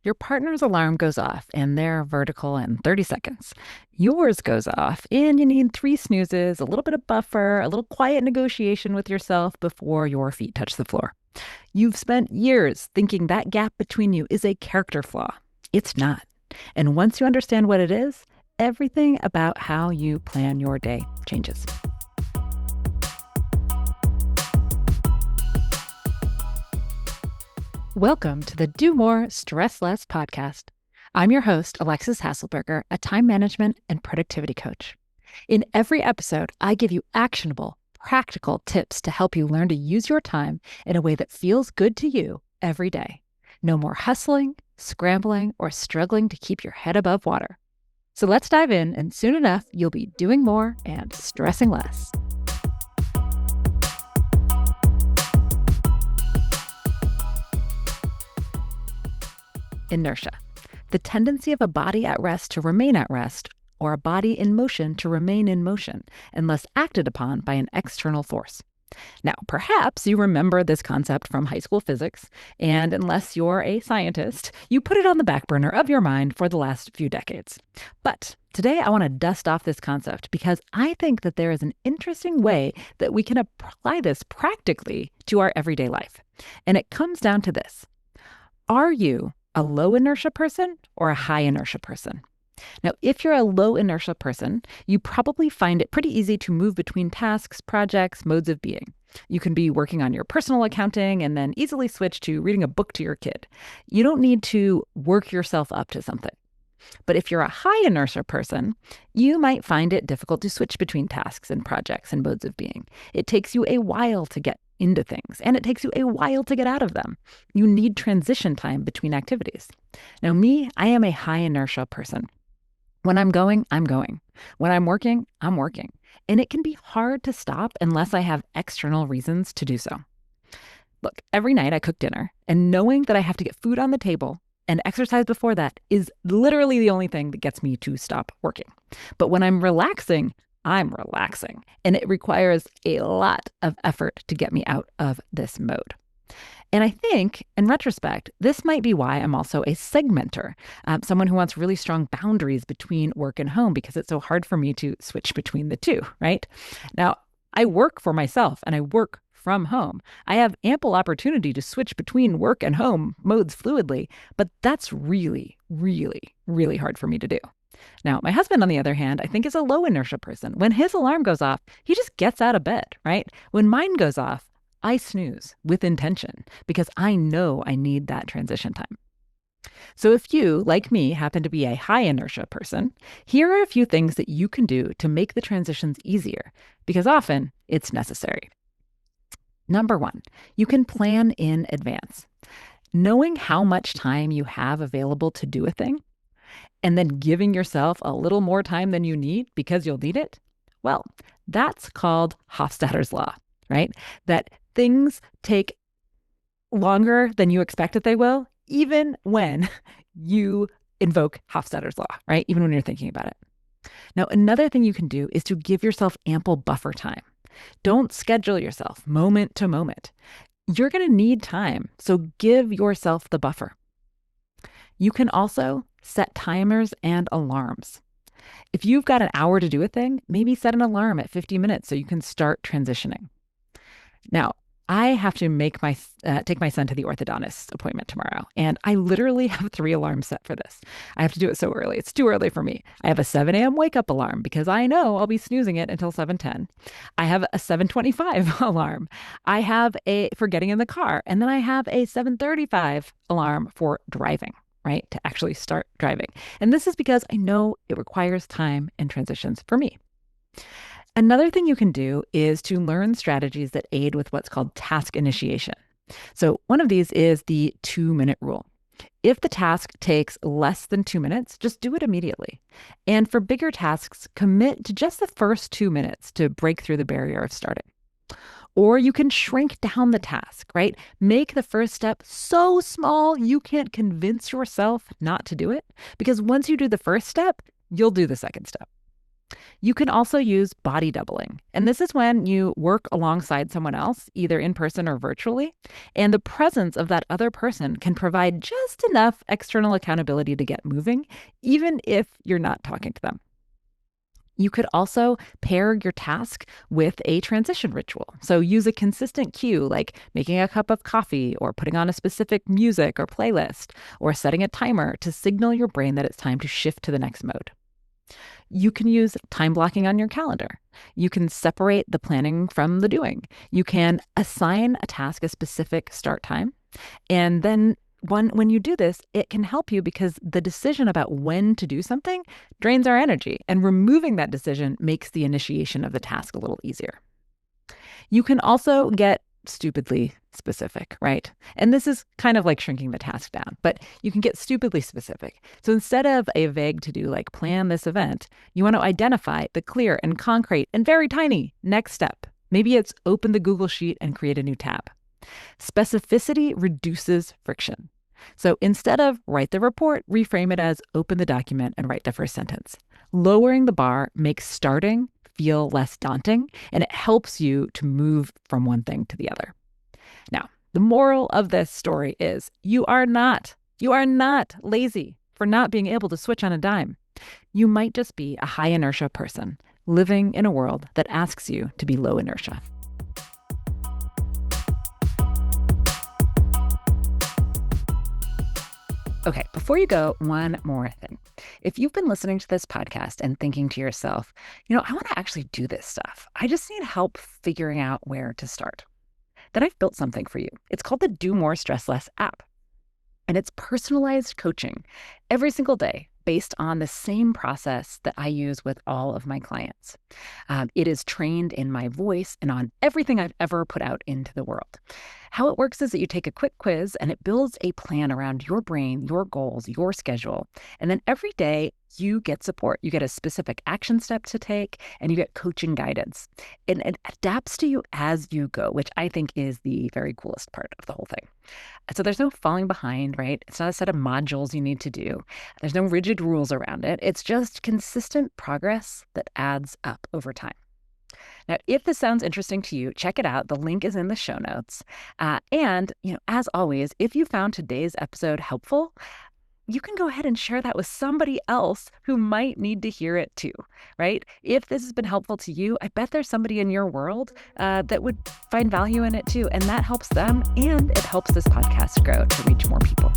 Your partner's alarm goes off and they're vertical in 30 seconds. Yours goes off and you need three snoozes, a little bit of buffer, a little quiet negotiation with yourself before your feet touch the floor. You've spent years thinking that gap between you is a character flaw. It's not. And once you understand what it is, everything about how you plan your day changes. Welcome to the Do More, Stress Less podcast. I'm your host, Alexis Hasselberger, a time management and productivity coach. In every episode, I give you actionable, practical tips to help you learn to use your time in a way that feels good to you every day. No more hustling, scrambling, or struggling to keep your head above water. So let's dive in, and soon enough, you'll be doing more and stressing less. Inertia, the tendency of a body at rest to remain at rest, or a body in motion to remain in motion, unless acted upon by an external force. Now, perhaps you remember this concept from high school physics, and unless you're a scientist, you put it on the back burner of your mind for the last few decades. But today I want to dust off this concept because I think that there is an interesting way that we can apply this practically to our everyday life. And it comes down to this. Are you a low inertia person or a high inertia person? Now, if you're a low inertia person, you probably find it pretty easy to move between tasks, projects, modes of being. You can be working on your personal accounting and then easily switch to reading a book to your kid. You don't need to work yourself up to something. But if you're a high inertia person, you might find it difficult to switch between tasks and projects and modes of being. It takes you a while to get into things, and it takes you a while to get out of them. You need transition time between activities. Now, I am a high inertia person. When I'm going, I'm going. When I'm working, I'm working. And it can be hard to stop unless I have external reasons to do so. Look, every night I cook dinner, and knowing that I have to get food on the table and exercise before that is literally the only thing that gets me to stop working. But when I'm relaxing, I'm relaxing. And it requires a lot of effort to get me out of this mode. And I think, in retrospect, this might be why I'm also a segmenter, someone who wants really strong boundaries between work and home because it's so hard for me to switch between the two, right? Now, I work for myself and I work from home. I have ample opportunity to switch between work and home modes fluidly, but that's really, really, really hard for me to do. Now, my husband, on the other hand, I think is a low inertia person. When his alarm goes off, he just gets out of bed, right? When mine goes off, I snooze with intention because I know I need that transition time. So if you, like me, happen to be a high inertia person, here are a few things that you can do to make the transitions easier, because often it's necessary. Number one, you can plan in advance. Knowing how much time you have available to do a thing, and then giving yourself a little more time than you need because you'll need it, well, that's called Hofstadter's law, right? That things take longer than you expect that they will, even when you invoke Hofstadter's law, right? Even when you're thinking about it. Now, another thing you can do is to give yourself ample buffer time. Don't schedule yourself moment to moment. You're going to need time, so give yourself the buffer. You can also set timers and alarms. If you've got an hour to do a thing, maybe set an alarm at 50 minutes so you can start transitioning. Now, I have to take my son to the orthodontist appointment tomorrow, and I literally have 3 alarms set for this. I have to do it so early. It's too early for me. I have a 7 a.m. wake-up alarm because I know I'll be snoozing it until 7:10. I have a 7:25 alarm. I have for getting in the car, and then I have a 7:35 alarm for driving, right, to actually start driving. And this is because I know it requires time and transitions for me. Another thing you can do is to learn strategies that aid with what's called task initiation. So one of these is the 2-minute rule. If the task takes less than 2 minutes, just do it immediately. And for bigger tasks, commit to just the first 2 minutes to break through the barrier of starting. Or you can shrink down the task, right? Make the first step so small you can't convince yourself not to do it. Because once you do the first step, you'll do the second step. You can also use body doubling. And this is when you work alongside someone else, either in person or virtually, and the presence of that other person can provide just enough external accountability to get moving, even if you're not talking to them. You could also pair your task with a transition ritual. So use a consistent cue like making a cup of coffee or putting on a specific music or playlist or setting a timer to signal your brain that it's time to shift to the next mode. You can use time blocking on your calendar. You can separate the planning from the doing. You can assign a task a specific start time. And then when you do this, it can help you because the decision about when to do something drains our energy, and removing that decision makes the initiation of the task a little easier. You can also get stupidly specific, right? And this is kind of like shrinking the task down, but you can get stupidly specific. So instead of a vague to do like plan this event, you want to identify the clear and concrete and very tiny next step. Maybe it's open the Google Sheet and create a new tab. Specificity reduces friction. So instead of write the report, reframe it as open the document and write the first sentence. Lowering the bar makes starting feel less daunting, and it helps you to move from one thing to the other. Now, the moral of this story is you are not lazy for not being able to switch on a dime. You might just be a high inertia person living in a world that asks you to be low inertia. Okay, before you go, one more thing. If you've been listening to this podcast and thinking to yourself, I want to actually do this stuff. I just need help figuring out where to start. Then I've built something for you. It's called the Do More Stress Less app. And it's personalized coaching every single day based on the same process that I use with all of my clients. It is trained in my voice and on everything I've ever put out into the world. How it works is that you take a quick quiz and it builds a plan around your brain, your goals, your schedule. And then every day you get support. You get a specific action step to take and you get coaching guidance. And it adapts to you as you go, which I think is the very coolest part of the whole thing. So there's no falling behind, right? It's not a set of modules you need to do. There's no rigid rules around it. It's just consistent progress that adds up over time. Now, if this sounds interesting to you, check it out. The link is in the show notes. And as always, if you found today's episode helpful, you can go ahead and share that with somebody else who might need to hear it too, right? If this has been helpful to you, I bet there's somebody in your world that would find value in it too. And that helps them, and it helps this podcast grow to reach more people.